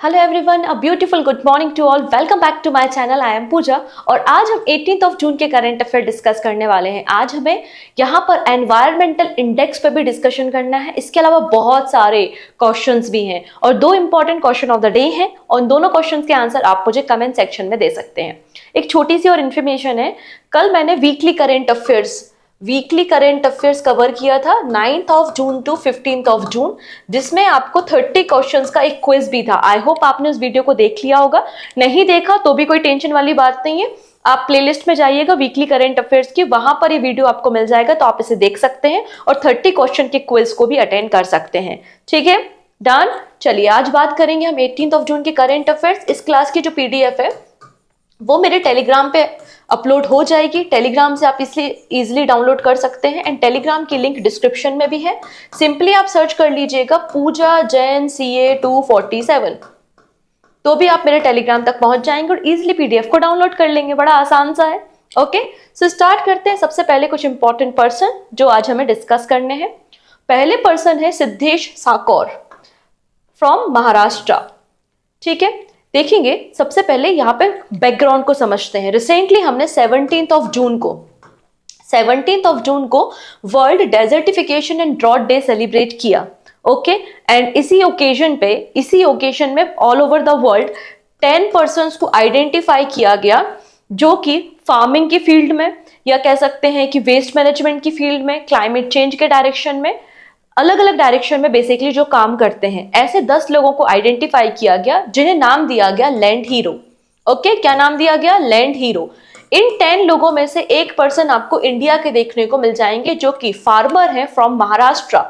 Hello everyone, a beautiful good morning to all. Welcome back to my channel. I am Pooja और आज हम 18th of June के current affair discuss करने वाले हैं। आज हमें यहाँ पर एनवायरमेंटल इंडेक्स पे भी डिस्कशन करना है। इसके अलावा बहुत सारे क्वेश्चंस भी हैं और दो important question of the day हैं और दोनों क्वेश्चंस के आंसर आप मुझे कमेंट सेक्शन में दे सकते हैं। एक छोटी सी और इन्फॉर्मेशन है, कल मैंने वीकली करंट अफेयर्स कवर किया था 9th of June to 15th of June, जिसमें आपको 30 क्वेश्चंस का एक क्विज भी था। आई होप आपने उस वीडियो को देख लिया होगा। नहीं देखा तो भी कोई टेंशन वाली बात नहीं है, आप प्लेलिस्ट में जाइएगा वीकली करंट अफेयर्स की, वहां पर ये वीडियो आपको मिल जाएगा, तो आप इसे देख सकते हैं और 30 क्वेश्चन के क्विज को भी अटेंड कर सकते हैं। ठीक है, डन। चलिए आज बात करेंगे हम 18th ऑफ जून के करंट अफेयर्स। इस क्लास की जो पीडीएफ है वो मेरे टेलीग्राम पे अपलोड हो जाएगी। टेलीग्राम से आप इसलिए इजीली डाउनलोड कर सकते हैं एंड टेलीग्राम की लिंक डिस्क्रिप्शन में भी है। सिंपली आप सर्च कर लीजिएगा पूजा जैन CA 247, तो भी आप मेरे टेलीग्राम तक पहुंच जाएंगे और इजीली पीडीएफ को डाउनलोड कर लेंगे। बड़ा आसान सा है। ओके, सो स्टार्ट करते हैं। सबसे पहले कुछ इंपॉर्टेंट पर्सन जो आज हमें डिस्कस करने हैं। पहले पर्सन है सिद्धेश साकोर फ्रॉम महाराष्ट्र। ठीक है, देखेंगे सबसे पहले यहाँ पे बैकग्राउंड को समझते हैं। रिसेंटली हमने 17th ऑफ जून को world desertification and drought day celebrate किया। ओके, एंड इसी ओकेजन में all over the world 10 persons को आइडेंटिफाई किया गया जो कि फार्मिंग की फील्ड में, या कह सकते हैं कि वेस्ट मैनेजमेंट की फील्ड में, क्लाइमेट चेंज के डायरेक्शन में, अलग अलग डायरेक्शन में बेसिकली जो काम करते हैं। ऐसे 10 लोगों को आइडेंटिफाई किया गया जिन्हें नाम दिया गया लैंड हीरो। ओके, क्या नाम दिया गया? Land hero. इन 10 लोगों में से एक पर्सन आपको इंडिया के देखने को मिल जाएंगे जो कि फार्मर है फ्रॉम महाराष्ट्र।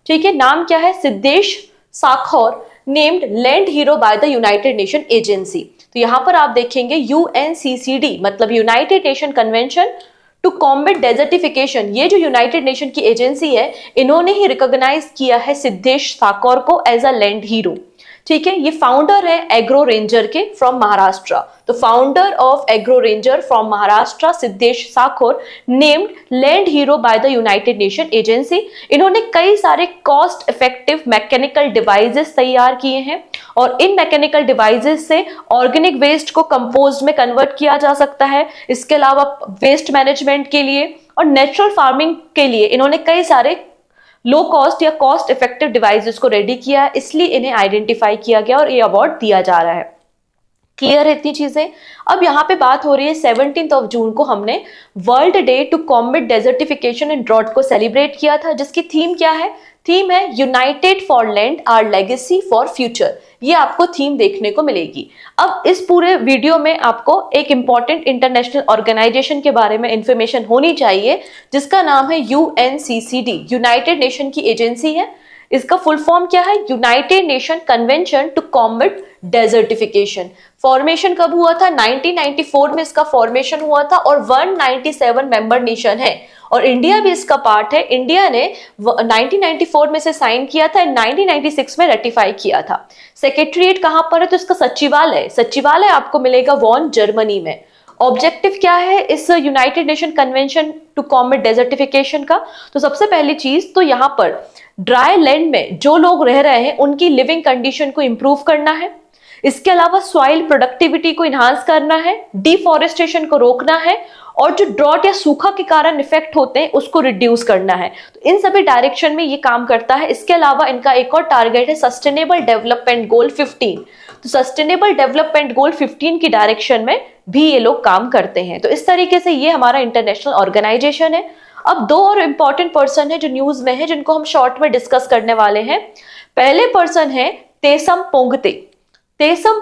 ठीक है, नाम क्या है? Siddhesh Sakhore, named land hero by the united nation agency. तो यहां पर आप देखेंगे UNCCD मतलब united nation convention to combat desertification. ये जो यूनाइटेड नेशन की एजेंसी है, इन्होंने ही रिकॉग्नाइज किया है सिद्धेश साकोर को एज अ लैंड हीरो। ठीक है, ये फाउंडर है एग्रो रेंजर के फ्रॉम महाराष्ट्र। तो founder of agro ranger from Maharashtra Siddhesh Sakore named land hero by the united nation agency. इन्होंने कई सारे कॉस्ट इफेक्टिव मैकेनिकल डिवाइसेस तैयार किए हैं और इन मैकेनिकल डिवाइसेस से ऑर्गेनिक वेस्ट को कंपोस्ट में कन्वर्ट किया जा सकता है। इसके अलावा वेस्ट मैनेजमेंट के लिए और नेचुरल फार्मिंग के लिए इन्होंने कई सारे लो कॉस्ट या कॉस्ट इफेक्टिव डिवाइसेस को रेडी किया है, इसलिए इन्हें आइडेंटिफाई किया गया और ये अवार्ड दिया जा रहा है। क्लियर है इतनी चीजें? अब यहाँ पे बात हो रही है 17th ऑफ जून को हमने world day to combat desertification and drought को सेलिब्रेट किया था, जिसकी थीम क्या है? थीम है united for land our legacy for future. ये आपको थीम देखने को मिलेगी। अब इस पूरे वीडियो में आपको एक इंपॉर्टेंट इंटरनेशनल ऑर्गेनाइजेशन के बारे में इंफॉर्मेशन होनी चाहिए जिसका नाम है UNCCD, यूनाइटेड नेशन की एजेंसी है। इसका फुल फॉर्म क्या है? United nation convention to combat desertification. Formation कब हुआ था? 1994 में इसका फॉर्मेशन हुआ था और 197 मेंबर नेशन है और इंडिया भी इसका पार्ट है। इंडिया ने 1994 में से साइन किया था, 1996 में रेटिफाई किया था। सेक्रेटरीट कहां पर है? तो इसका सचिवालय आपको मिलेगा वॉन, जर्मनी में। ऑब्जेक्टिव क्या है इस United nation convention to combat desertification का? तो सबसे पहली चीज तो यहाँ पर ड्राई लैंड में जो लोग रह रहे हैं उनकी लिविंग कंडीशन को इंप्रूव करना है। इसके अलावा सॉइल प्रोडक्टिविटी को इन्हांस करना है, डिफॉरेस्टेशन को रोकना है और जो ड्रॉट या सूखा के कारण इफेक्ट होते हैं उसको रिड्यूस करना है। तो इन सभी डायरेक्शन में ये काम करता है। इसके अलावा इनका एक और टारगेट है सस्टेनेबल डेवलपमेंट गोल 15। तो सस्टेनेबल डेवलपमेंट गोल 15 की डायरेक्शन में भी ये लोग काम करते हैं। तो इस तरीके से ये हमारा इंटरनेशनल ऑर्गेनाइजेशन है। अब दो और इंपॉर्टेंट पर्सन है जो न्यूज में है, जिनको हम शॉर्ट में डिस्कस करने वाले हैं। पहले पर्सन है Tesam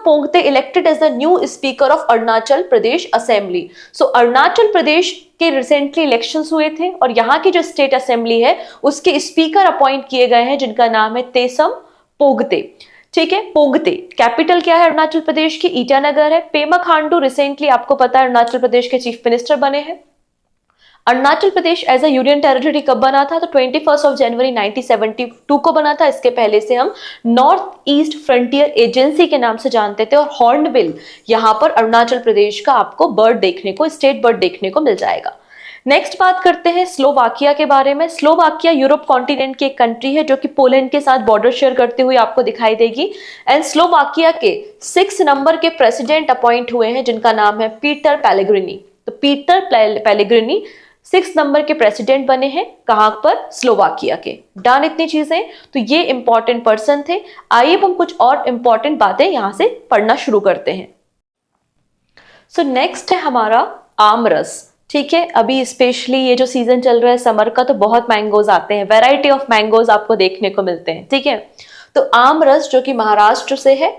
Pongte elected as the new speaker of Arunachal Pradesh assembly. So Arunachal Pradesh के रिसेंटली इलेक्शंस हुए थे और यहाँ की जो स्टेट असेंबली है उसके स्पीकर अपॉइंट किए गए हैं जिनका नाम है तेसम पोंगते। ठीक है, पोंगते। कैपिटल क्या है अरुणाचल प्रदेश की? ईटानगर है। पेमा खांडू रिसेंटली आपको पता है अरुणाचल प्रदेश के चीफ मिनिस्टर बने हैं। Arunachal Pradesh as a union territory कब बना था? तो 21 ऑफ जनवरी 1972 को बना था। इसके पहले से हम नॉर्थ ईस्ट फ्रंटियर एजेंसी के नाम से जानते थे और हॉर्नबिल यहाँ पर अरुणाचल प्रदेश का आपको बर्ड देखने को, स्टेट बर्ड देखने को मिल जाएगा। नेक्स्ट बात करते हैं स्लोवाकिया के बारे में। स्लोवाकिया यूरोप कॉन्टिनेंट की एक कंट्री है जो कि पोलैंड के साथ बॉर्डर शेयर करते हुए आपको दिखाई देगी। एंड स्लोवाकिया के 6 नंबर के प्रेसिडेंट अपॉइंट हुए हैं जिनका नाम है पीटर पेलेग्रिनी। तो पीटर पेलेग्रिनी 6 नंबर के प्रेसिडेंट बने हैं, कहां पर? स्लोवाकिया के। डन इतनी चीजें, तो ये इंपॉर्टेंट पर्सन थे। आइए हम कुछ और इंपॉर्टेंट बातें यहां से पढ़ना शुरू करते हैं। सो नेक्स्ट है हमारा आमरस। ठीक है, अभी स्पेशली ये जो सीजन चल रहा है समर का, तो बहुत मैंगोज आते हैं, वैरायटी ऑफ मैंगोज आपको देखने को मिलते हैं। ठीक है, तो आमरस जो कि महाराष्ट्र से है,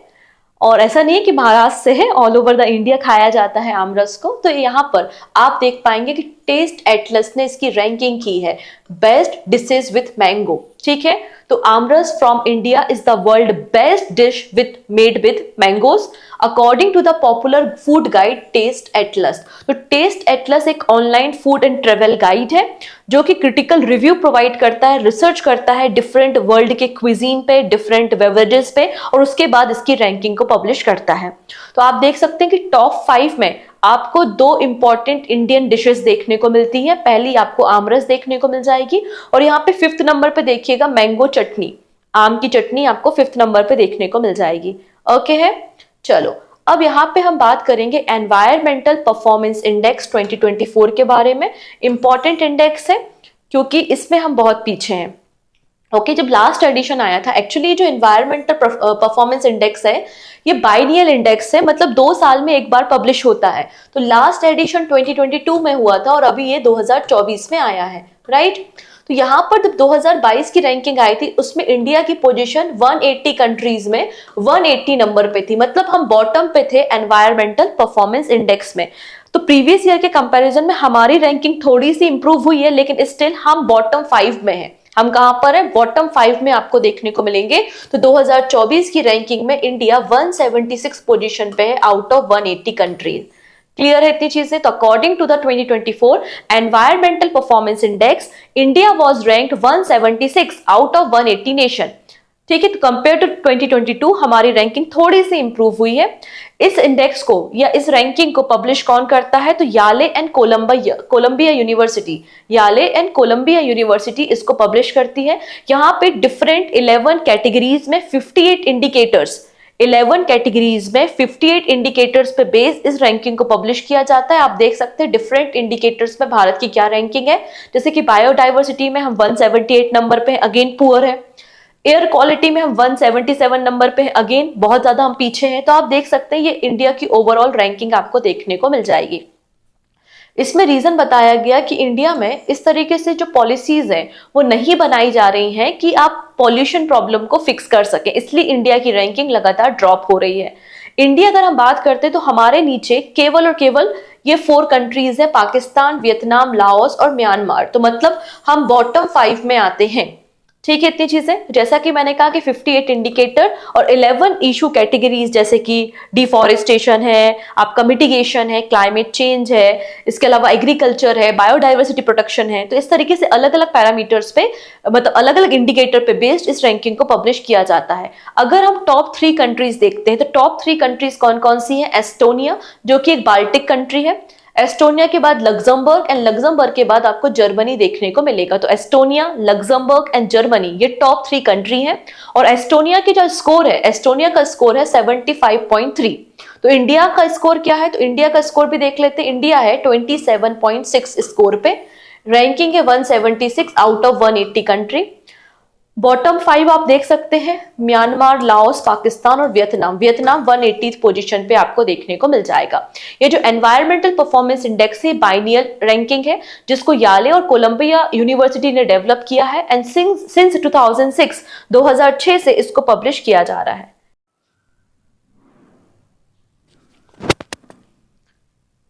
और ऐसा नहीं है कि महाराष्ट्र से है, ऑल ओवर द इंडिया खाया जाता है आमरस को। तो यहाँ पर आप देख पाएंगे कि टेस्ट एटलस ने इसकी रैंकिंग की है बेस्ट डिशेज विथ मैंगो। ठीक है, तो aamras from India is the world best dish with made with mangoes according to the popular food guide Taste Atlas. तो टेस्ट एटलस एक online food and travel guide है जो कि क्रिटिकल रिव्यू प्रोवाइड करता है, रिसर्च करता है डिफरेंट वर्ल्ड के क्विजीन पे, डिफरेंट बेवरेजेस पे, और उसके बाद इसकी रैंकिंग को पब्लिश करता है। तो आप देख सकते हैं कि टॉप 5 में आपको 2 इंपॉर्टेंट इंडियन डिशेस देखने को मिलती हैं। पहली आपको आमरस देखने को मिल जाएगी, और यहाँ पे 5th नंबर पे देखिएगा मैंगो चटनी, आम की चटनी आपको 5th नंबर पे देखने को मिल जाएगी। ओके है, चलो अब यहाँ पे हम बात करेंगे एनवायरमेंटल परफॉर्मेंस इंडेक्स 2024 के बारे में। इंपॉर्टेंट इंडेक्स है क्योंकि इसमें हम बहुत पीछे हैं। ओके, जब लास्ट एडिशन आया था, एक्चुअली जो एनवायरमेंटल परफॉर्मेंस इंडेक्स है ये बाइनियल इंडेक्स है, मतलब 2 साल में एक बार पब्लिश होता है। तो लास्ट एडिशन 2022 में हुआ था और अभी ये 2024 में आया है, राइट। तो यहाँ पर जब 2022 की रैंकिंग आई थी उसमें इंडिया की पोजीशन 180 कंट्रीज में 180 नंबर पे थी, मतलब हम बॉटम पे थे एनवायरमेंटल परफॉर्मेंस इंडेक्स में। तो प्रीवियस ईयर के कंपैरिजन में हमारी रैंकिंग थोड़ी सी इंप्रूव हुई है, लेकिन स्टिल हम बॉटम 5 में हैं। हम कहां पर है? बॉटम 5 में आपको देखने को मिलेंगे। तो 2024 की रैंकिंग में इंडिया 176 पोजीशन पे है आउट ऑफ 180 कंट्रीज। क्लियर है इतनी चीजें? तो according to the 2024 environmental performance index, India was ranked 176 out of 180 nation. ठीक है, तो कंपेयर टू 2022 हमारी रैंकिंग थोड़ी सी इंप्रूव हुई है। इस इंडेक्स को या इस रैंकिंग को पब्लिश कौन करता है? तो Yale and Colombia university, Yale and Colombia university इसको पब्लिश करती है। यहाँ पे डिफरेंट 11 कैटेगरीज में 58 इंडिकेटर्स, 11 कैटेगरीज में 58 इंडिकेटर्स पे बेस इस रैंकिंग को पब्लिश किया जाता है। आप देख सकते हैं डिफरेंट इंडिकेटर्स में भारत की क्या रैंकिंग है। जैसे कि बायोडाइवर्सिटी में हम 178 नंबर पे, अगेन पुअर है। एयर क्वालिटी में हम 177 नंबर पे हैं, अगेन बहुत ज्यादा हम पीछे हैं। तो आप देख सकते हैं ये इंडिया की ओवरऑल रैंकिंग आपको देखने को मिल जाएगी। इसमें रीजन बताया गया कि इंडिया में इस तरीके से जो पॉलिसीज हैं वो नहीं बनाई जा रही हैं कि आप पॉल्यूशन प्रॉब्लम को फिक्स कर सकें, इसलिए इंडिया की रैंकिंग लगातार ड्रॉप हो रही है। इंडिया अगर हम बात करते हैं तो हमारे नीचे केवल और केवल ये 4 कंट्रीज है, पाकिस्तान, वियतनाम, लाओस और म्यांमार। तो मतलब हम बॉटम 5 में आते हैं। ठीक है, इतनी चीजें, जैसा कि मैंने कहा कि 58 इंडिकेटर और 11 इशू कैटेगरीज, जैसे कि डिफॉरेस्टेशन है, आपका मिटिगेशन है, क्लाइमेट चेंज है, इसके अलावा एग्रीकल्चर है, बायोडाइवर्सिटी प्रोटेक्शन है। तो इस तरीके से अलग अलग पैरामीटर्स पे, मतलब अलग अलग इंडिकेटर पे बेस्ड इस रैंकिंग को पब्लिश किया जाता है। अगर हम टॉप 3 कंट्रीज देखते हैं तो टॉप 3 कंट्रीज कौन कौन सी है? एस्टोनिया जो कि एक बाल्टिक कंट्री है, एस्टोनिया के बाद लग्जमबर्ग, एंड लग्जमबर्ग के बाद आपको जर्मनी देखने को मिलेगा। तो एस्टोनिया, लग्जमबर्ग एंड जर्मनी ये टॉप 3 कंट्री हैं। और एस्टोनिया की जो स्कोर है, एस्टोनिया का स्कोर है 75.3। तो इंडिया का स्कोर क्या है? तो इंडिया का स्कोर भी देख लेते हैं। इंडिया है 27.6 स्कोर पे, रैंकिंग है 176 आउट ऑफ 180 कंट्री। बॉटम 5 आप देख सकते हैं, म्यांमार, लाओस, पाकिस्तान और वियतनाम। वियतनाम 180th पोजीशन पे आपको देखने को मिल जाएगा। ये जो एनवायरमेंटल परफॉर्मेंस इंडेक्स है बाइनियल रैंकिंग है, जिसको याले और कोलंबिया यूनिवर्सिटी ने डेवलप किया है, एंड सिंस 2006 से इसको पब्लिश किया जा रहा है।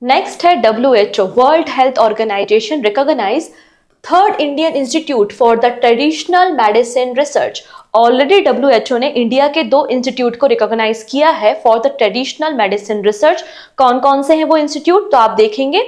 नेक्स्ट है WHO, World Health Organization recognise 3rd Indian institute for the traditional medicine research. Already WHO ने इंडिया के 2 इंस्टीट्यूट को रिकॉग्नाइज किया है for the traditional medicine research. कौन कौन से हैं वो इंस्टीट्यूट? तो आप देखेंगे,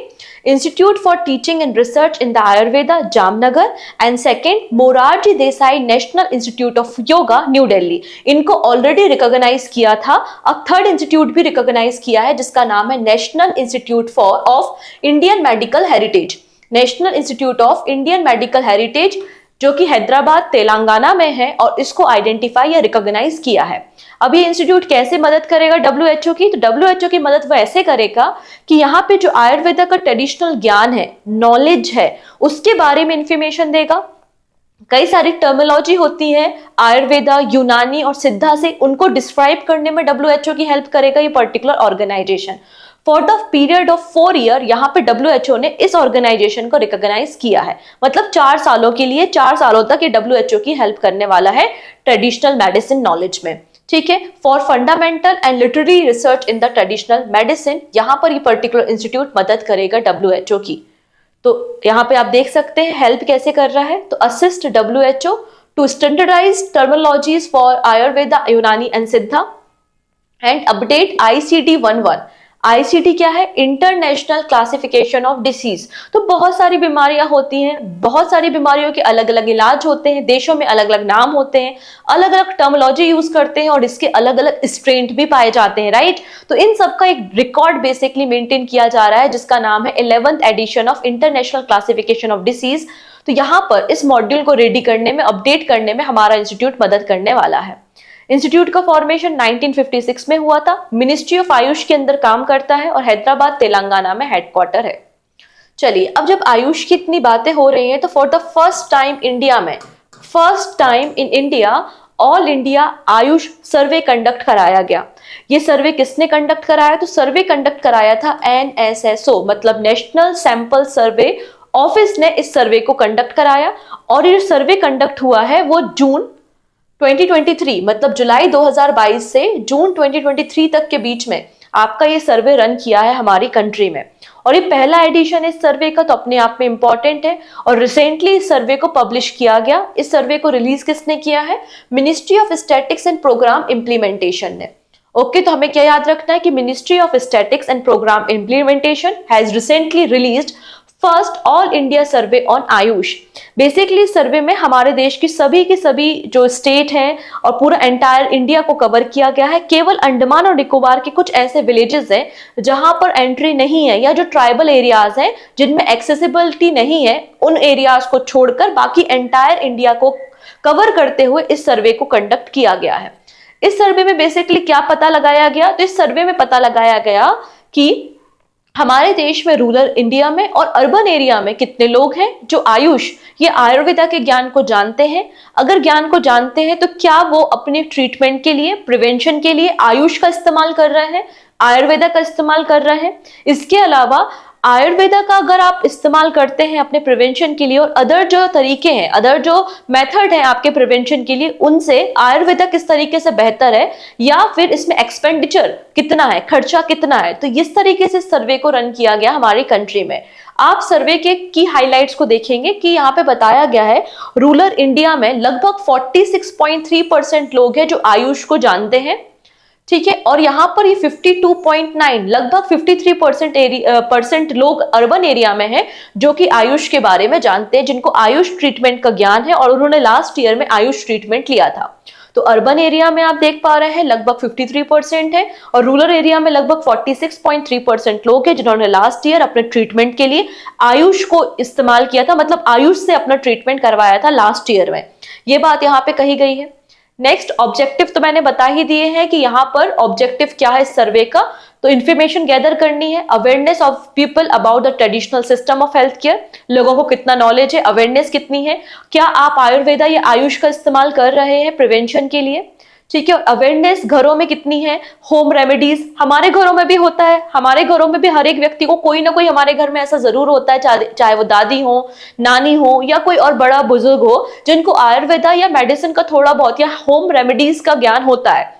institute for teaching and research in the Ayurveda Jamnagar, and second Morarji Desai national institute of yoga New Delhi. इनको ऑलरेडी रिकॉग्नाइज किया था। अब 3rd इंस्टीट्यूट भी रिकॉग्नाइज किया है जिसका नाम है national institute of Indian medical heritage. National institute of Indian medical heritage, जो कि हैदराबाद तेलंगाना में है, और इसको आइडेंटिफाई या रिकॉग्नाइज किया है। अब ये इंस्टीट्यूट कैसे मदद करेगा डब्ल्यूएचओ की? तो डब्ल्यूएचओ की मदद वो ऐसे करेगा कि यहाँ पे जो आयुर्वेदा का ट्रेडिशनल ज्ञान है, नॉलेज है, उसके बारे में इंफॉर्मेशन देगा। कई सारी टर्मिनोलॉजी होती है आयुर्वेदा, यूनानी और सिद्धा से, उनको डिस्क्राइब करने में डब्ल्यूएचओ की हेल्प करेगा ये particular organisation. For the period of 4 year यहाँ पे डब्ल्यूएचओ ने इस ऑर्गेनाइजेशन को रिकॉग्नाइज किया है, मतलब 4 सालों के लिए, 4 सालों तक ये डब्ल्यूएचओ की हेल्प करने वाला है ट्रेडिशनल मेडिसिन नॉलेज में। ठीक है, for fundamental and literary research in the traditional medicine, यहाँ पर ये पर्टिकुलर इंस्टीट्यूट मदद करेगा डब्ल्यूएचओ की। तो यहाँ पे आप देख सकते हैं हेल्प कैसे कर रहा है। तो assist WHO to standardise terminologies for Ayurveda, Unani and Siddha, and update ICD-11। ICD क्या है? International classification of disease. तो बहुत सारी बीमारियां होती हैं, बहुत सारी बीमारियों के अलग अलग इलाज होते हैं, देशों में अलग अलग नाम होते हैं, अलग अलग टर्मिनोलॉजी यूज करते हैं, और इसके अलग अलग स्ट्रेन भी पाए जाते हैं, राइट। तो इन सब का एक रिकॉर्ड बेसिकली मेंटेन किया जा रहा है, जिसका नाम है 11th edition of international classification of disease. तो यहाँ पर इस मॉड्यूल को रेडी करने में, अपडेट करने में हमारा इंस्टीट्यूट मदद करने वाला है। इंस्टीट्यूट का फॉर्मेशन 1956 में हुआ था, मिनिस्ट्री ऑफ आयुष के अंदर काम करता है और हैदराबाद तेलंगाना में हेडक्वार्टर है। चलिए, अब जब आयुष की इतनी बातें हो रही हैं, तो for the first time India में, first time in India, all India AYUSH survey conduct कराया गया। ये सर्वे किसने कंडक्ट कराया? तो सर्वे कंडक्ट कराया था NSSO, मतलब नेशनल सैंपल सर्वे ऑफिस ने इस सर्वे को कंडक्ट कराया। और ये सर्वे कंडक्ट हुआ है वो जून 2023, मतलब जुलाई 2022 से जून 2023 तक के बीच में आपका ये सर्वे रन किया है हमारी कंट्री में। और ये पहला एडिशन इस सर्वे का, तो अपने आप में इंपॉर्टेंट है। और रिसेंटली इस सर्वे को पब्लिश किया गया। इस सर्वे को रिलीज किसने किया है? Ministry of statics and program implementation ने। ओके, तो हमें क्या याद रखना है कि ministry of statics and program implementation has recently released first all India survey on AYUSH. Basically survey में हमारे देश की सभी जो स्टेट हैं और पूरा एंटायर इंडिया को कवर किया गया है। केवल अंडमान और निकोबार के कुछ ऐसे विलेजेस हैं जहां पर एंट्री नहीं है, या जो ट्राइबल एरियाज हैं जिनमें एक्सेसिबिलिटी नहीं है, उन एरियाज को छोड़कर बाकी एंटायर इंडिया को कवर करते हुए इस सर्वे को कंडक्ट किया गया है। इस सर्वे में बेसिकली क्या पता लगाया गया? तो इस सर्वे में पता लगाया गया कि हमारे देश में, रूरल इंडिया में और अर्बन एरिया में कितने लोग हैं जो आयुष, ये आयुर्वेदा के ज्ञान को जानते हैं। अगर ज्ञान को जानते हैं तो क्या वो अपने ट्रीटमेंट के लिए, प्रिवेंशन के लिए आयुष का इस्तेमाल कर रहे हैं, आयुर्वेदा का इस्तेमाल कर रहे हैं। इसके अलावा आयुर्वेदा का अगर आप इस्तेमाल करते हैं अपने प्रिवेंशन के लिए, और अदर जो तरीके हैं, अदर जो मेथड है आपके प्रिवेंशन के लिए, उनसे आयुर्वेदा किस तरीके से बेहतर है, या फिर इसमें एक्सपेंडिचर कितना है, खर्चा कितना है। तो इस तरीके से सर्वे को रन किया गया हमारी कंट्री में। आप सर्वे के की हाइलाइट्स को देखेंगे कि यहाँ पे बताया गया है रूरल इंडिया में लगभग 46.3% लोग हैं जो आयुष को जानते हैं। ठीक है, और यहाँ पर ये 52.9, लगभग 53% लोग अर्बन एरिया में हैं जो कि आयुष के बारे में जानते हैं, जिनको आयुष ट्रीटमेंट का ज्ञान है और उन्होंने लास्ट ईयर में आयुष ट्रीटमेंट लिया था। तो अर्बन एरिया में आप देख पा रहे हैं लगभग 53% है, और रूरल एरिया में लगभग 46.3% लोग हैं जिन्होंने लास्ट ईयर अपने ट्रीटमेंट के लिए आयुष को इस्तेमाल किया था, मतलब आयुष से अपना ट्रीटमेंट करवाया था लास्ट ईयर में। ये बात यहाँ पे कही गई है। नेक्स्ट, ऑब्जेक्टिव तो मैंने बता ही दिए हैं कि यहाँ पर ऑब्जेक्टिव क्या है इस सर्वे का। तो इन्फॉर्मेशन गैदर करनी है, awareness of people about the traditional system of health care. लोगों को कितना नॉलेज है, अवेयरनेस कितनी है, क्या आप आयुर्वेदा या आयुष का इस्तेमाल कर रहे हैं प्रिवेंशन के लिए। ठीक है, अवेयरनेस घरों में कितनी है, होम रेमेडीज हमारे घरों में भी होता है, हमारे घरों में भी हर एक व्यक्ति को कोई ना कोई हमारे घर में ऐसा जरूर होता है, चाहे वो दादी हो, नानी हो, या कोई और बड़ा बुजुर्ग हो, जिनको आयुर्वेदा या मेडिसिन का थोड़ा बहुत या होम रेमेडीज का ज्ञान होता है।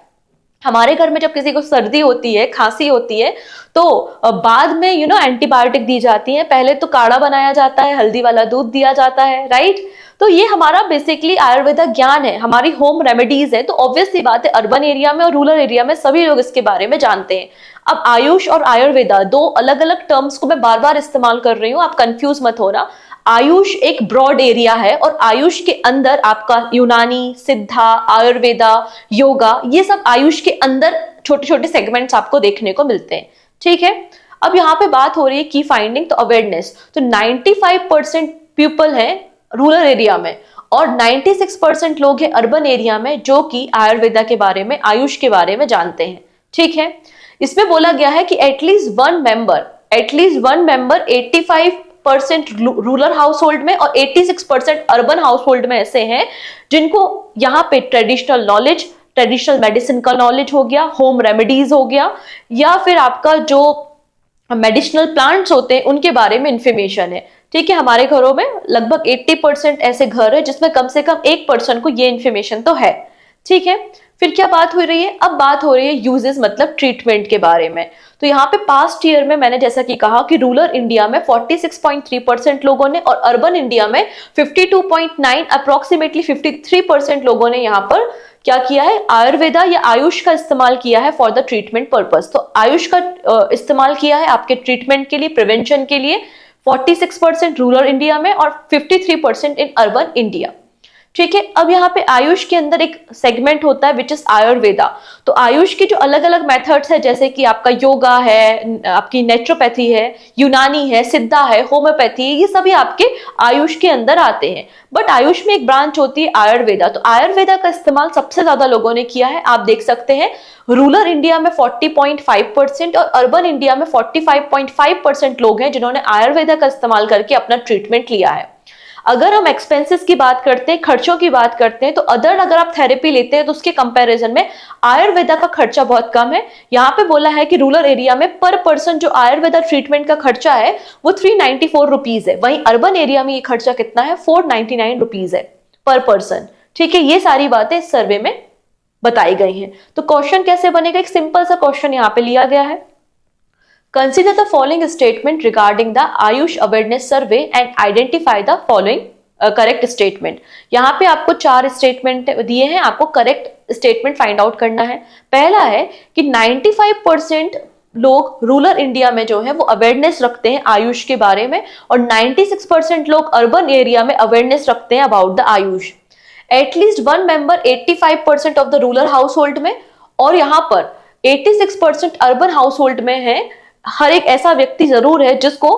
हमारे घर में जब किसी को सर्दी होती है, खांसी होती है, तो बाद में एंटीबायोटिक दी जाती है, पहले तो काढ़ा बनाया जाता है, हल्दी वाला दूध दिया जाता है, राइट। तो ये हमारा बेसिकली आयुर्वेदा ज्ञान है, हमारी होम रेमेडीज है। तो ऑब्वियस सी बात है अर्बन एरिया में और रूरल एरिया में सभी लोग इसके बारे में जानते हैं। अब आयुष और आयुर्वेदा दो अलग अलग टर्म्स को मैं बार बार इस्तेमाल कर रही हूँ, आप कंफ्यूज मत होना। आयुष एक ब्रॉड एरिया है और आयुष के अंदर आपका यूनानी, सिद्धा, आयुर्वेदा, योगा, ये सब आयुष के अंदर छोटे छोटे सेगमेंट्स आपको देखने को मिलते हैं। ठीक है, अब यहाँ पे बात हो रही है की फाइंडिंग, तो अवेयरनेस, तो 95% पीपल है रूरल एरिया में और 96% लोग हैं अर्बन एरिया में जो कि आयुर्वेदा के बारे में, आयुष के बारे में जानते हैं। ठीक है, इसमें बोला गया है कि at least one member 85% rural house hold में और 86% अर्बन हाउस होल्ड में ऐसे हैं जिनको यहाँ पे ट्रेडिशनल नॉलेज, ट्रेडिशनल मेडिसिन का नॉलेज हो गया, होम रेमेडीज हो गया, या फिर आपका जो मेडिसिनल प्लांट्स होते हैं उनके बारे में इंफॉर्मेशन है। ठीक है, हमारे घरों में लगभग 80% ऐसे घर है जिसमें कम से कम 1% को ये इंफॉर्मेशन तो है। ठीक है, फिर क्या बात हो रही है, अब बात हो रही है यूजेस मतलब ट्रीटमेंट के बारे में। तो यहाँ पे पास्ट ईयर में मैंने जैसा कि कहा कि रूरल इंडिया में 46.3% लोगों ने और अर्बन इंडिया में 52.9 अप्रोक्सीमेटली 53% लोगों ने यहाँ पर क्या किया है, आयुर्वेदा या आयुष का इस्तेमाल किया है फॉर द ट्रीटमेंट पर्पस। तो आयुष का इस्तेमाल किया है आपके ट्रीटमेंट के लिए, प्रिवेंशन के लिए, 46% रूरल इंडिया में और 53% इन अर्बन इंडिया। ठीक है, अब यहाँ पे आयुष के अंदर एक सेगमेंट होता है विच इज आयुर्वेदा। तो आयुष की जो अलग अलग मेथड्स है जैसे कि आपका योगा है, आपकी नेचुरोपैथी है, यूनानी है, सिद्धा है, होम्योपैथी है, ये सभी आपके आयुष के अंदर आते हैं। बट आयुष में एक ब्रांच होती है आयुर्वेदा। तो आयुर्वेदा का इस्तेमाल सबसे ज्यादा लोगों ने किया है, आप देख सकते हैं रूरल इंडिया में 40.5% और अर्बन इंडिया में 45.5% लोग हैं जिन्होंने आयुर्वेदा का इस्तेमाल करके अपना ट्रीटमेंट लिया है। अगर हम एक्सपेंसेस की बात करते हैं, खर्चों की बात करते हैं, तो अगर आप थेरेपी लेते हैं तो उसके कंपैरिजन में आयुर्वेदा का खर्चा बहुत कम है। यहाँ पे बोला है कि रूरल एरिया में पर पर्सन जो आयुर्वेदा ट्रीटमेंट का खर्चा है वो 394 रुपीज है, वहीं अर्बन एरिया में ये खर्चा कितना है, 499 रुपीज है पर पर्सन। ठीक है, ये सारी बातें इस सर्वे में बताई गई हैं। तो क्वेश्चन कैसे बनेगा, एक सिंपल सा क्वेश्चन यहाँ पे लिया गया है। Consider the following statement regarding the Ayush Awareness Survey and identify the following correct statement। यहाँ पे आपको 4 स्टेटमेंट दिए हैं, आपको करेक्ट स्टेटमेंट फाइंड आउट करना है। पहला है कि 95% लोग रूरल इंडिया में जो है वो अवेयरनेस रखते हैं आयुष के बारे में और 96% लोग अर्बन एरिया में अवेयरनेस रखते हैं about the Ayush. At least one member 85% of the rural house hold में और यहाँ पर 86% अर्बन हाउस होल्ड में है। हर एक ऐसा व्यक्ति जरूर है जिसको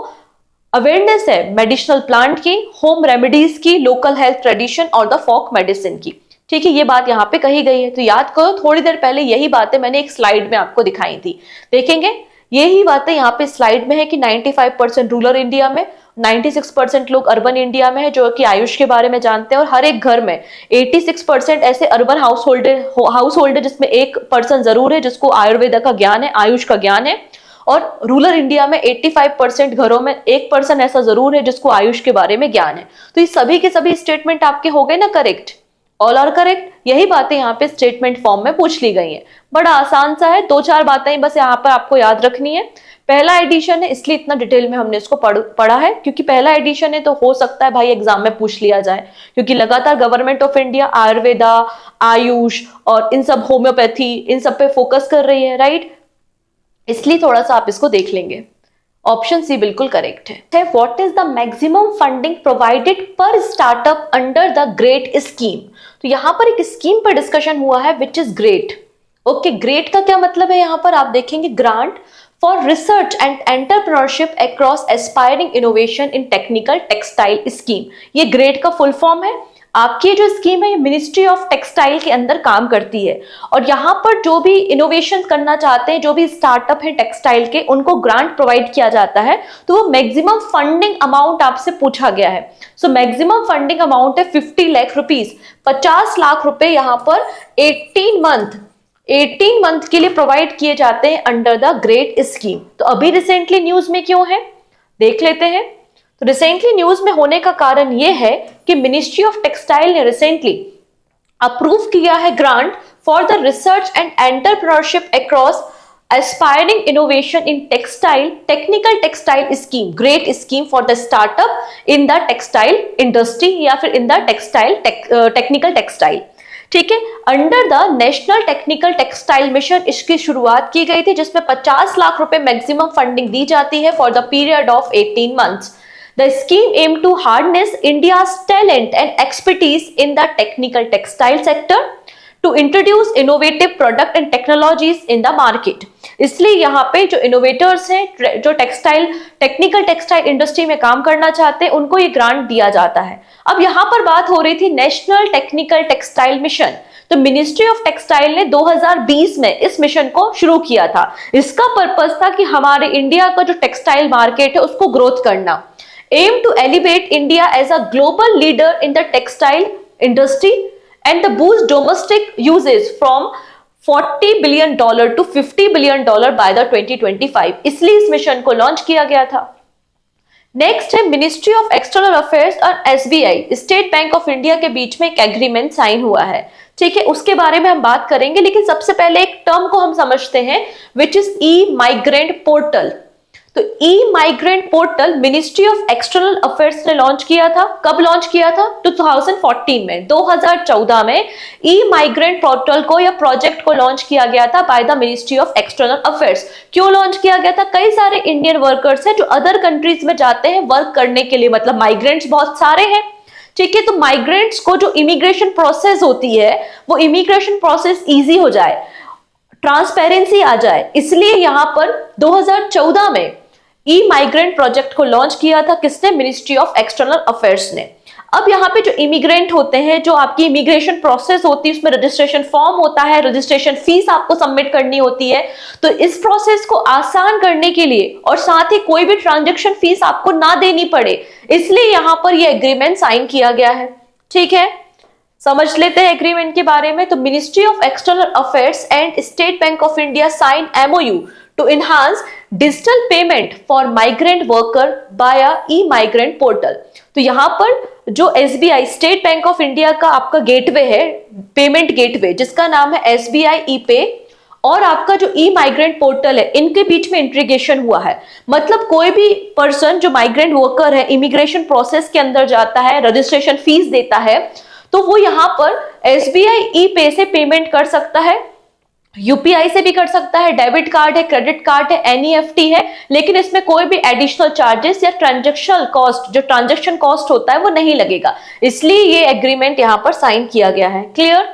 अवेयरनेस है मेडिसिनल प्लांट की, होम रेमेडीज की, लोकल हेल्थ ट्रेडिशन और द फोक मेडिसिन की। ठीक है, ये बात यहाँ पे कही गई है। तो याद करो, थोड़ी देर पहले यही बातें मैंने एक स्लाइड में आपको दिखाई थी, देखेंगे यही बातें यहाँ पे स्लाइड में है कि 95% रूरल इंडिया में, 96% लोग अर्बन इंडिया में है जो कि आयुष के बारे में जानते हैं और हर एक घर में 86% ऐसे अर्बन हाउस होल्ड है जिसमें एक पर्सन जरूर है जिसको आयुर्वेदा का ज्ञान है, आयुष का ज्ञान है। और रूरल इंडिया में 85% घरों में एक पर्सन ऐसा जरूर है जिसको आयुष के बारे में ज्ञान है। तो ये सभी के सभी स्टेटमेंट आपके हो गए ना करेक्ट, ऑल आर करेक्ट। यही बातें यहाँ पे स्टेटमेंट फॉर्म में पूछ ली गई हैं। बड़ा आसान सा है, 2-4 बातें बस यहाँ पर आपको याद रखनी है। पहला एडिशन है इसलिए इतना डिटेल में हमने इसको पढ़ा है क्योंकि पहला एडिशन है तो हो सकता है भाई एग्जाम में पूछ लिया जाए, क्योंकि लगातार government of India Ayurveda, Ayush और इन सब होम्योपैथी इन सब पे फोकस कर रही है, राइट, इसलिए थोड़ा सा आप इसको देख लेंगे। ऑप्शन सी बिल्कुल करेक्ट है। What is the maximum funding provided per startup under the GREAT scheme. तो यहाँ पर एक स्कीम पर डिस्कशन हुआ है which is GREAT. Okay, GREAT का क्या मतलब है, यहाँ पर आप देखेंगे grant for research and entrepreneurship across aspiring innovation in technical textile scheme. ये ग्रेट का फुल फॉर्म है। आपकी जो स्कीम है ये मिनिस्ट्री ऑफ टेक्सटाइल के अंदर काम करती है और यहाँ पर जो भी इनोवेशन करना चाहते हैं, जो भी स्टार्टअप है टेक्सटाइल के, उनको ग्रांट प्रोवाइड किया जाता है। तो वो मैक्सिमम फंडिंग अमाउंट आपसे पूछा गया है। सो मैक्सिमम फंडिंग अमाउंट है 50 लाख रुपीज, 50 लाख रुपए यहाँ पर 18 मंथ के लिए प्रोवाइड किए जाते हैं अंडर द ग्रेट स्कीम। तो अभी रिसेंटली न्यूज में क्यों है देख लेते हैं। तो रिसेंटली न्यूज में होने का कारण यह है कि मिनिस्ट्री ऑफ टेक्सटाइल ने रिसेंटली अप्रूव किया है grant for the research and entrepreneurship across aspiring innovation in textile technical textile scheme, great scheme for the startup in the textile industry या फिर इन द टेक्सटाइल टेक्निकल टेक्सटाइल। ठीक है, under the national technical textile mission इसकी शुरुआत की गई थी जिसमें 50 लाख रुपए मैक्सिमम फंडिंग दी जाती है for the period of 18 months. The scheme aimed to harness India's talent and expertise in the technical textile sector to introduce innovative product and technologies in the market. इसलिए यहाँ पे जो इनोवेटर्स हैं, जो technical textile industry में काम करना चाहते हैं, उनको ये ग्रांट दिया जाता है। अब यहाँ पर बात हो रही थी नेशनल टेक्निकल टेक्सटाइल मिशन। तो मिनिस्ट्री ऑफ टेक्सटाइल ने 2020 में इस मिशन को शुरू किया था। इसका पर्पस था कि हमारे इंडिया का जो टेक्सटाइल मार्केट है उसको ग्रोथ करना। Aim to elevate India as a global leader in the textile industry and the boost domestic usage from $40 billion to $50 billion by the 2025। इसलिए इस मिशन को लॉन्च किया गया था। नेक्स्ट है मिनिस्ट्री ऑफ एक्सटर्नल अफेयर्स और SBI, state Bank of India के बीच में एक एग्रीमेंट साइन हुआ है। ठीक है, उसके बारे में हम बात करेंगे, लेकिन सबसे पहले एक टर्म को हम समझते हैं which is e migrant portal. तो e migrant portal ministry of external affairs ने लॉन्च किया था। कब लॉन्च किया था? 2014 में, 2014 में ई माइग्रेंट पोर्टल को या प्रोजेक्ट को लॉन्च किया गया था bye the ministry of external affairs. क्यों लॉन्च किया गया था? कई सारे इंडियन वर्कर्स हैं जो अदर कंट्रीज में जाते हैं वर्क करने के लिए, मतलब माइग्रेंट्स बहुत सारे हैं। ठीक है, तो माइग्रेंट्स को जो इमिग्रेशन प्रोसेस होती है वो इमिग्रेशन प्रोसेस इजी हो जाए, ट्रांसपेरेंसी आ जाए, इसलिए यहां पर 2014 में ई माइग्रेंट प्रोजेक्ट को लॉन्च किया था। किसने? मिनिस्ट्री ऑफ एक्सटर्नल अफेयर्स ने। अब यहाँ पे जो इमिग्रेंट होते हैं, जो आपकी इमिग्रेशन प्रोसेस होती है, उसमें रजिस्ट्रेशन फॉर्म होता है, रजिस्ट्रेशन फीस आपको सबमिट करनी होती है। तो इस प्रोसेस को आसान करने के लिए और साथ ही कोई भी ट्रांजैक्शन फीस आपको ना देनी पड़े, इसलिए यहाँ पर यह एग्रीमेंट साइन किया गया है। ठीक है, समझ लेते हैं एग्रीमेंट के बारे में। तो ministry of external affairs and State Bank of India sign MOU to enhance digital payment for migrant worker via e-migrant portal। तो यहां पर जो SBI state Bank of India का आपका गेटवे है, पेमेंट गेटवे, जिसका नाम है SBI ePay, और आपका जो ई माइग्रेंट पोर्टल है, इनके बीच में इंटीग्रेशन हुआ है। मतलब कोई भी पर्सन जो माइग्रेंट वर्कर है, इमिग्रेशन प्रोसेस के अंदर जाता है, रजिस्ट्रेशन फीस देता है, तो वो यहाँ पर SBI ePay से पेमेंट कर सकता है, यूपीआई से भी कर सकता है, डेबिट कार्ड है, क्रेडिट कार्ड है, NEFT है, लेकिन इसमें कोई भी एडिशनल चार्जेस या ट्रांजैक्शन कॉस्ट, जो ट्रांजैक्शन कॉस्ट होता है, वो नहीं लगेगा। इसलिए ये एग्रीमेंट यहां पर साइन किया गया है। क्लियर?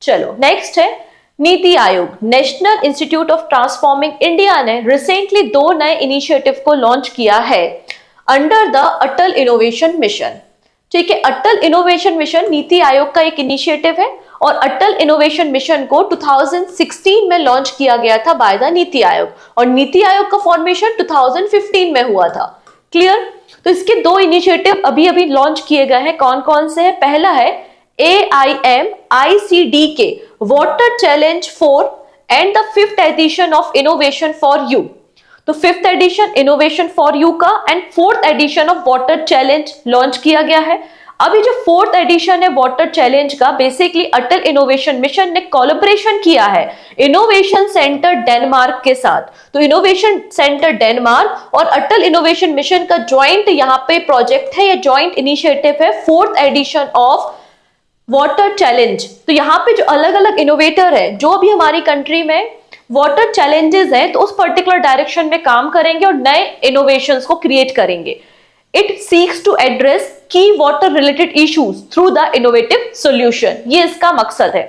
चलो नेक्स्ट है NITI Aayog. National institute of transforming India ने रिसेंटली 2 नए इनिशिएटिव को लॉन्च किया है under the Atal innovation mission. ठीक है, अटल इनोवेशन मिशन नीति आयोग का एक इनिशिएटिव है और अटल इनोवेशन मिशन को 2016 में लॉन्च किया गया था बाय द नीति आयोग, और नीति आयोग का फॉर्मेशन 2015 में हुआ था। क्लियर? तो इसके 2 इनिशिएटिव अभी अभी लॉन्च किए गए हैं। कौन कौन से हैं? पहला है AIMICD के water challenge 4 and the 5th edition of innovation for you. तो 5th edition innovation for you का and 4th edition of water challenge launch किया गया है। अभी जो 4th एडिशन है वाटर चैलेंज का, बेसिकली अटल इनोवेशन मिशन ने कोलैबोरेशन किया है इनोवेशन सेंटर डेनमार्क के साथ। तो इनोवेशन सेंटर डेनमार्क और अटल इनोवेशन मिशन का ज्वाइंट यहाँ पे प्रोजेक्ट है, ये ज्वाइंट इनिशिएटिव है 4th edition of water challenge. तो यहाँ पे जो अलग अलग इनोवेटर है, जो भी हमारी कंट्री में वाटर चैलेंजेस है, तो उस पर्टिकुलर डायरेक्शन में काम करेंगे और नए इनोवेशंस को क्रिएट करेंगे। It seeks to address key water related issues through the innovative solution। ये इसका मकसद है।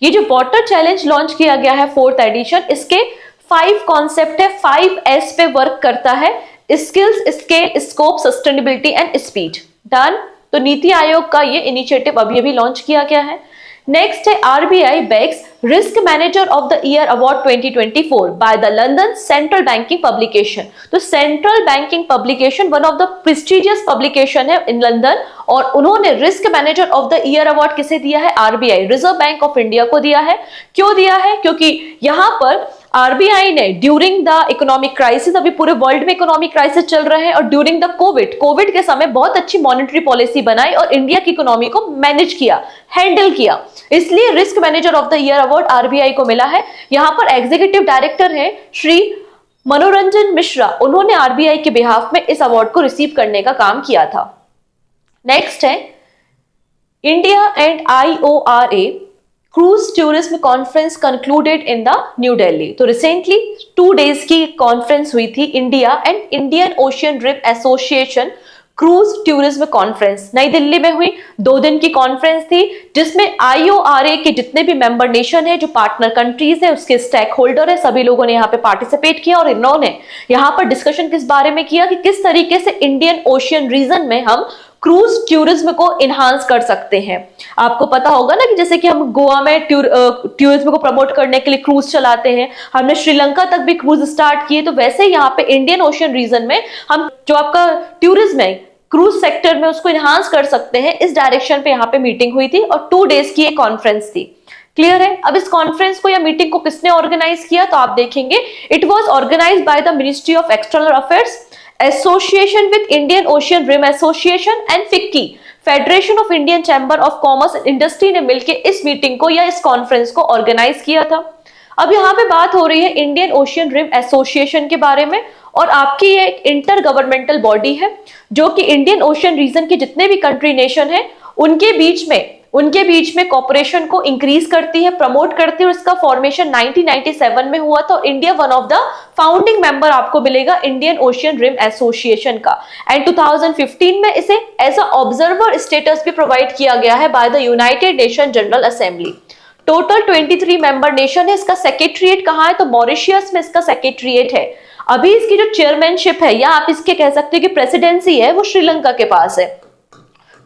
ये जो वाटर चैलेंज लॉन्च किया गया है 4th एडिशन, इसके 5 कॉन्सेप्ट है, 5S पे वर्क करता है: skills, scale, scope, sustainability and speed. Done. तो नीति आयोग का ये इनिशिएटिव अभी अभी लॉन्च किया गया है। नेक्स्ट है RBI bags risk manager of the year award 2024 by the London central banking publication. तो central banking publication one of the prestigious publication है इन लंदन, और उन्होंने risk manager of the year award किसे दिया है? RBI, reserve bank of India को दिया है। क्यों दिया है? क्योंकि यहां पर RBI ने ड्यूरिंग द इकोनॉमिक क्राइसिस, अभी पूरे वर्ल्ड में इकोनॉमिक क्राइसिस चल रहे हैं, और ड्यूरिंग द कोविड के समय बहुत अच्छी मॉनेटरी पॉलिसी बनाई और इंडिया की इकोनॉमी को मैनेज किया, हैंडल किया, इसलिए risk manager of the year award RBI को मिला है। यहां पर एग्जीक्यूटिव डायरेक्टर है श्री मनोरंजन मिश्रा, उन्होंने RBI के बिहाफ में इस अवार्ड को रिसीव करने का काम किया था। नेक्स्ट है India and IORA cruise tourism conference concluded in the New Delhi. तो रिसेंटली 2 days की कॉन्फ्रेंस हुई थी India and Indian Ocean Rim Association cruise tourism conference नई दिल्ली में हुई। 2 दिन की कॉन्फ्रेंस थी जिसमें IORA के जितने भी मेंबर नेशन है, जो पार्टनर कंट्रीज है, उसके स्टेक होल्डर है, सभी लोगों ने यहाँ पे पार्टिसिपेट किया और इन्होंने यहाँ पर डिस्कशन किस बारे में किया कि किस तरीके से इंडियन ओशियन रीजन में हम क्रूज टूरिज्म को इनहांस कर सकते हैं। आपको पता होगा ना कि जैसे कि हम गोवा में टूरिज्म को प्रमोट करने के लिए क्रूज चलाते हैं, हमने श्रीलंका तक भी क्रूज स्टार्ट किए, तो वैसे यहाँ पे इंडियन ओशियन रीजन में हम जो आपका टूरिज्म है क्रूज सेक्टर में उसको इनहांस कर सकते हैं। इस डायरेक्शन पे यहाँ पे मीटिंग हुई थी और 2 डेज की एक कॉन्फ्रेंस थी। क्लियर है? अब इस कॉन्फ्रेंस को या मीटिंग को किसने ऑर्गेनाइज किया, तो आप देखेंगे it was organise by the ministry of external affairs, association with Indian Ocean Rim Association and FICCI, Federation of Indian Chamber of Commerce and Industry ने मिलकर इस मीटिंग को या इस कॉन्फ्रेंस को ऑर्गेनाइज किया था। अब यहाँ पे बात हो रही है इंडियन ओशियन रिम एसोसिएशन के बारे में, और आपकी ये एक इंटर गवर्नमेंटल बॉडी है जो कि इंडियन ओशियन रीजन के जितने भी कंट्री नेशन है उनके बीच में कॉपरेशन को इंक्रीज करती है, प्रमोट करती है। और इसका फॉर्मेशन 1997 में हुआ था और India one of the founding member आपको मिलेगा इंडियन ओशियन रिम एसोसिएशन का। एंड 2015 में इसे एज अ ऑब्जर्वर स्टेटस भी प्रोवाइड किया गया है bye the united nation general assembly. Total 23 member nation है। इसका सेक्रेटरीट कहाँ है, तो मॉरिशियस में इसका सेक्रेटरीट है। अभी इसकी जो चेयरमैनशिप है या आप इसके कह सकते हैं कि प्रेसिडेंसी है, वो श्रीलंका के पास है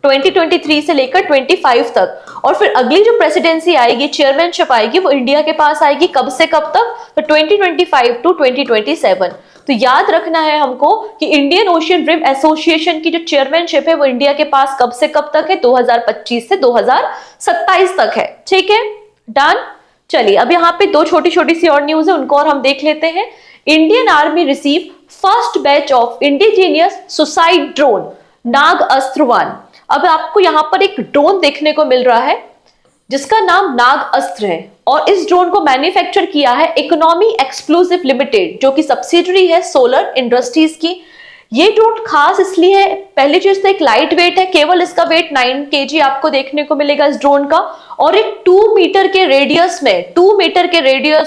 2023 से लेकर 25 तक। और फिर अगली जो प्रेसिडेंसी आएगी, चेयरमैनशिप आएगी, वो इंडिया के पास आएगी। कब से कब तक, तो 2025 टू 2027। तो याद रखना है हमको कि इंडियन ओशियन रिम एसोसिएशन की जो चेयरमैनशिप है वो इंडिया के पास कब से कब तक है, 2025 से 2027 तक है। ठीक है, डन। चलिए अब यहाँ पे 2 छोटी छोटी सी और न्यूज है, उनको और हम देख लेते हैं। Indian army receive first batch of indigenous suicide drone Nag Astra 1। अब आपको यहां पर एक ड्रोन देखने को मिल रहा है जिसका नाम नाग अस्त्र है, और इस ड्रोन को मैन्युफैक्चर किया है इकोनॉमी एक्सक्लूसिव लिमिटेड, जो कि सब्सिडरी है सोलर इंडस्ट्रीज की। ये ड्रोन खास इसलिए है, पहली चीज तो एक लाइट वेट है, केवल इसका वेट 9 kg आपको देखने को मिलेगा इस ड्रोन का, और एक 2 मीटर के रेडियस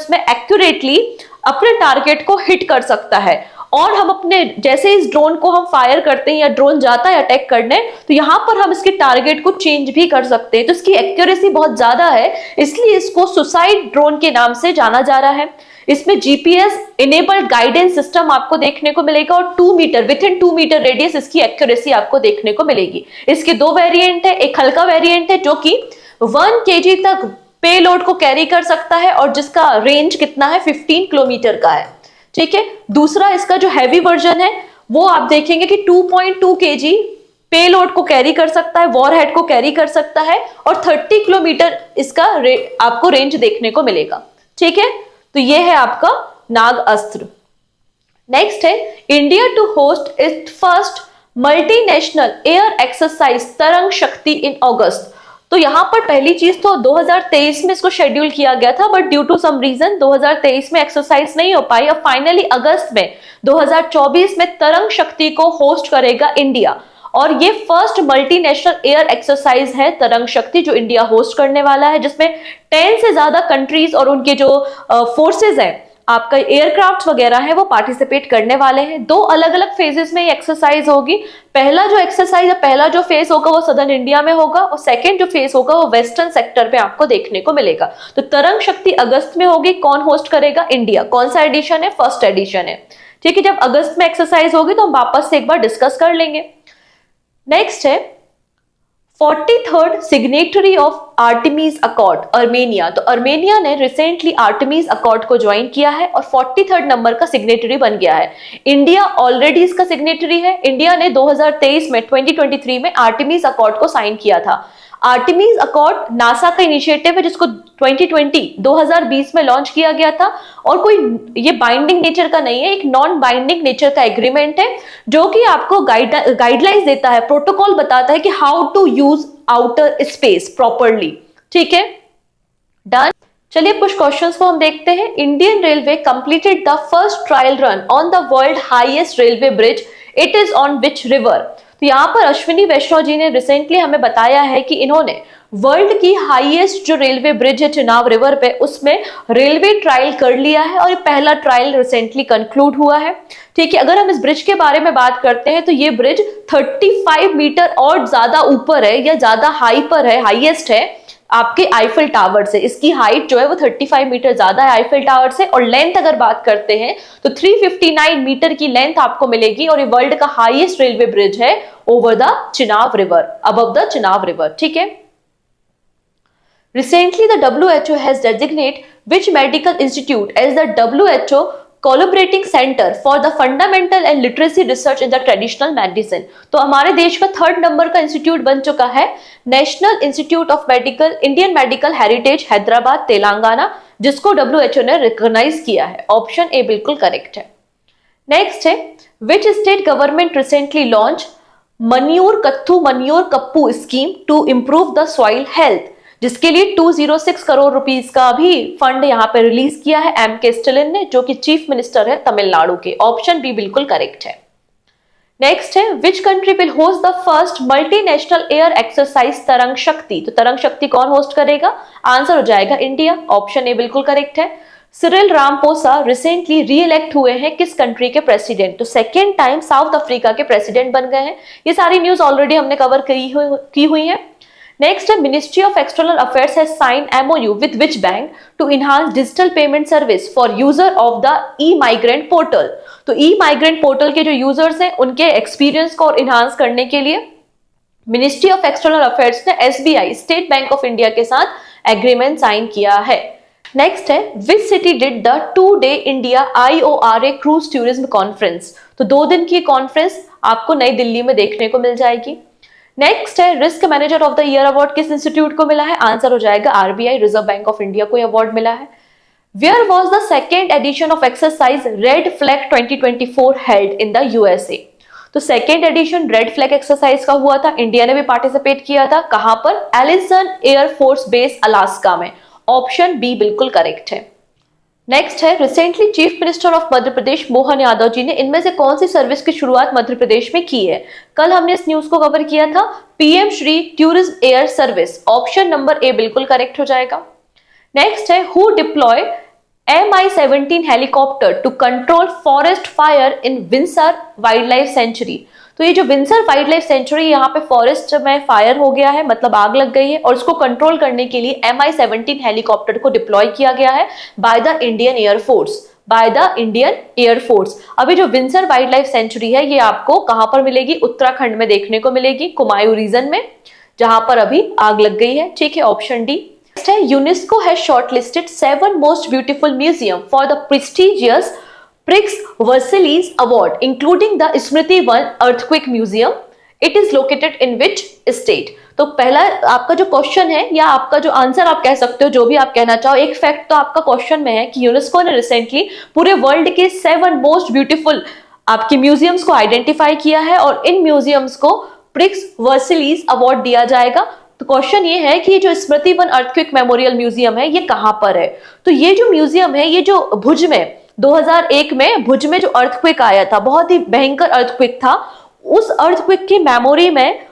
में एक्यूरेटली अपने टारगेट को हिट कर सकता है। और हम अपने जैसे इस ड्रोन को हम फायर करते हैं या ड्रोन जाता है अटैक करने, तो यहां पर हम इसके टारगेट को चेंज भी कर सकते हैं। तो इसकी एक्यूरेसी बहुत ज्यादा है, इसलिए इसको सुसाइड ड्रोन के नाम से जाना जा रहा है। इसमें GPS इनेबल्ड गाइडेंस सिस्टम आपको देखने को मिलेगा और 2 मीटर विथिन 2 मीटर रेडियस इसकी एक्यूरेसी आपको देखने को मिलेगी। इसके 2 वेरिएंट है, एक हल्का वेरिएंट है जो कि 1 kg तक पेलोड को कैरी कर सकता है और जिसका रेंज कितना है, 15 किलोमीटर का है। ठीक है, दूसरा इसका जो हैवी वर्जन है वो आप देखेंगे कि 2.2 kg पेलोड को कैरी कर सकता है, वॉरहेड को कैरी कर सकता है, और 30 किलोमीटर इसका आपको रेंज देखने को मिलेगा। ठीक है, तो ये है आपका नाग अस्त्र। नेक्स्ट है India to host its first multinational air exercise Tarang Shakti इन अगस्त। तो यहां पर पहली चीज तो 2023 में इसको शेड्यूल किया गया था, but due to some reason 2023 में एक्सरसाइज नहीं हो पाई। अब फाइनली अगस्त में 2024 में तरंग शक्ति को होस्ट करेगा इंडिया, और ये फर्स्ट मल्टीनेशनल एयर एक्सरसाइज है तरंग शक्ति जो इंडिया होस्ट करने वाला है, जिसमें 10 से ज्यादा कंट्रीज और उनके जो फोर्सेज हैं, आपका एयरक्राफ्ट वगैरह है, वो पार्टिसिपेट करने वाले हैं। 2 अलग अलग फेजेस में ये एक्सरसाइज होगी। पहला जो फेज होगा वो सदर्न इंडिया में होगा, और सेकंड जो फेज होगा वो वेस्टर्न सेक्टर पे आपको देखने को मिलेगा। तो तरंग शक्ति अगस्त में होगी। कौन होस्ट करेगा, इंडिया। कौन सा एडिशन है, फर्स्ट एडिशन है। ठीक है, जब अगस्त में एक्सरसाइज होगी तो हम वापस से एक बार डिस्कस कर लेंगे। नेक्स्ट है 43rd signatory of Artemis accord, Armenia. तो अर्मेनिया ने रिसेंटली आर्टेमिस अकॉर्ड को ज्वाइन किया है और 43rd नंबर का सिग्नेटरी बन गया है। इंडिया ऑलरेडी इसका सिग्नेटरी है। इंडिया ने 2023 में 2023 में आर्टेमिस अकॉर्ड को साइन किया था। आर्टेमिस अकॉर्ड नासा का इनिशिएटिव है जिसको 2020 में लॉन्च किया गया था, और कोई ये बाइंडिंग नेचर का नहीं है, एक नॉन बाइंडिंग नेचर का एग्रीमेंट है जो कि आपको गाइडलाइंस देता है, प्रोटोकॉल बताता है कि how to use outer space properly. ठीक है, डन। चलिए कुछ क्वेश्चंस को हम देखते हैं। Indian railway completed the first trial run on the world highest railway bridge, it is on which river. तो यहाँ पर अश्विनी वैष्णव जी ने रिसेंटली हमें बताया है कि इन्होंने वर्ल्ड की हाईएस्ट जो रेलवे ब्रिज है चिनाब रिवर पे, उसमें रेलवे ट्रायल कर लिया है और ये पहला ट्रायल रिसेंटली कंक्लूड हुआ है। ठीक है, अगर हम इस ब्रिज के बारे में बात करते हैं तो ये ब्रिज 35 मीटर और ज्यादा ऊपर है या ज्यादा हाई पर है, हाईएस्ट है आपके आईफिल टावर से। इसकी हाइट जो है वो 35 मीटर ज्यादा है आईफिल टावर से, और लेंथ अगर बात करते हैं तो 359 मीटर की लेंथ आपको मिलेगी, और ये वर्ल्ड का हाईएस्ट रेलवे ब्रिज है over the Chenab river, above the Chenab river. ठीक है, recently the WHO has designated which medical institute as the WHO collaborating center for the fundamental and literacy research in the traditional medicine। तो हमारे देश का 3rd number का institute बन चुका है national institute of medical Indian medical heritage Hyderabad Telangana, जिसको WHO ने रिकॉग्नाइज किया है। ऑप्शन ए बिल्कुल करेक्ट है। नेक्स्ट है, which state government recently launch Mannuyir Kaathu Mannuyir Kaappu scheme to improve the soil health, जिसके लिए 206 करोड़ रुपीस का भी फंड यहाँ पे रिलीज किया है M.K. स्टालिन ने, जो कि चीफ मिनिस्टर है तमिलनाडु के। ऑप्शन बी बिल्कुल करेक्ट है। नेक्स्ट है, which country will host the first multinational air exercise Tarang शक्ति। तो तरंग शक्ति कौन होस्ट करेगा? आंसर हो जाएगा इंडिया। ऑप्शन ए बिल्कुल करेक्ट है। सिरिल रामपोसा रिसेंटली री इलेक्ट हुए हैं किस कंट्री के प्रेसिडेंट? तो सेकेंड टाइम साउथ अफ्रीका के प्रेसिडेंट बन गए हैं। ये सारी न्यूज ऑलरेडी हमने कवर की हुई है। Next, Ministry of External Affairs has signed MOU with which bank to enhance digital payment service for user of the e-migrant portal। तो e-migrant portal के जो यूजर्स हैं उनके एक्सपीरियंस को और इनहांस करने के लिए मिनिस्ट्री ऑफ एक्सटर्नल अफेयर्स ने SBI state Bank of India के साथ एग्रीमेंट साइन किया है। नेक्स्ट है, which city did the 2-day India IORA cruise tourism conference. तो 2 दिन की कॉन्फ्रेंस आपको नई दिल्ली में देखने को मिल जाएगी। नेक्स्ट है, risk manager of the year award किस इंस्टीट्यूट को मिला है? आंसर हो जाएगा RBI reserve bank of India को अवार्ड मिला है। Where was the second edition of exercise red flag 2024 held in the USA। तो second edition red flag exercise का हुआ था, इंडिया ने भी पार्टिसिपेट किया था। कहां पर? एलिसन एयरफोर्स बेस अलास्का में। ऑप्शन बी बिल्कुल करेक्ट है। नेक्स्ट है, recently chief minister of Madhya Pradesh Mohan Yadav ji ने इनमें से कौन सी सर्विस की शुरुआत मध्य प्रदेश में की है? कल हमने इस न्यूज को कवर किया था, PM Shri tourism air service. Option number A बिल्कुल करेक्ट हो जाएगा। नेक्स्ट है, who deploy MI-17 helicopter to control forest fire in Binsar wild life sanctuary. तो ये जो विंसर वाइल्ड लाइफ सेंचुरी, यहाँ पे फॉरेस्ट में फायर हो गया है, मतलब आग लग गई है, और इसको कंट्रोल करने के लिए MI-17 हेलीकॉप्टर को डिप्लॉय किया गया है बाय द इंडियन एयरफोर्स। अभी जो विंसर वाइल्ड लाइफ सेंचुरी है ये आपको कहां पर मिलेगी? उत्तराखंड में देखने को मिलेगी, कुमायूं रीजन में, जहां पर अभी आग लग गई है। ठीक है, ऑप्शन डी। नेक्स्ट है, UNESCO has shortlisted 7 most beautiful museum for the prestigious Prix Versailles Award, including the Smriti Wan Earthquake Museum. It is located in which state? तो पहला आपका जो क्वेश्चन है या आपका जो आंसर आप कह सकते हो, जो भी आप कहना चाहो, एक फैक्ट तो आपका क्वेश्चन में है कि यूनेस्को ने रिसेंटली पूरे वर्ल्ड के 7 मोस्ट ब्यूटीफुल आपके म्यूजियम्स को आइडेंटिफाई किया है, और इन म्यूजियम्स को प्रिक्स वर्सिलीज अवार्ड दिया जाएगा। तो क्वेश्चन ये है कि जो स्मृति वन अर्थक्वेक मेमोरियल म्यूजियम है ये कहां पर है? तो ये जो म्यूजियम है ये जो भुज में 2001 में भुज में जो अर्थक्वेक आया था, बहुत ही भयंकर अर्थक्वेक था, उस अर्थक्वेक की मेमोरी में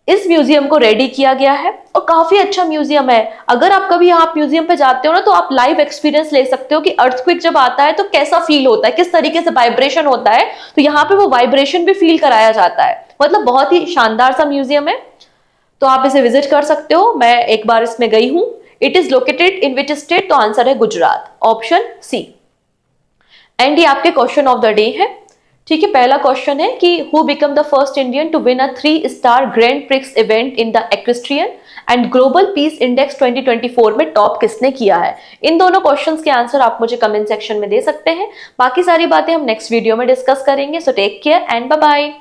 इस म्यूजियम को रेडी किया गया है, और काफी अच्छा म्यूजियम है। अगर आप कभी यहाँ म्यूजियम पे जाते हो ना, तो आप लाइव एक्सपीरियंस ले सकते हो कि अर्थक्वेक जब आता है तो कैसा फील होता है, किस तरीके से वाइब्रेशन होता है। तो यहाँ पे वो वाइब्रेशन भी फील कराया जाता है, मतलब बहुत ही शानदार सा म्यूजियम है, तो आप इसे विजिट कर सकते हो। मैं एक बार इसमें गई हूं। It is located in which state? तो आंसर है गुजरात। Option C. एंड ये आपके क्वेश्चन ऑफ द डे है। ठीक है, पहला क्वेश्चन है कि who become the first Indian to win a three star grand prix event in the equestrian and global peace index 2024 में टॉप किसने किया है? इन दोनों क्वेश्चंस के आंसर आप मुझे कमेंट सेक्शन में दे सकते हैं। बाकी सारी बातें हम नेक्स्ट वीडियो में डिस्कस करेंगे। So take care and bye bye.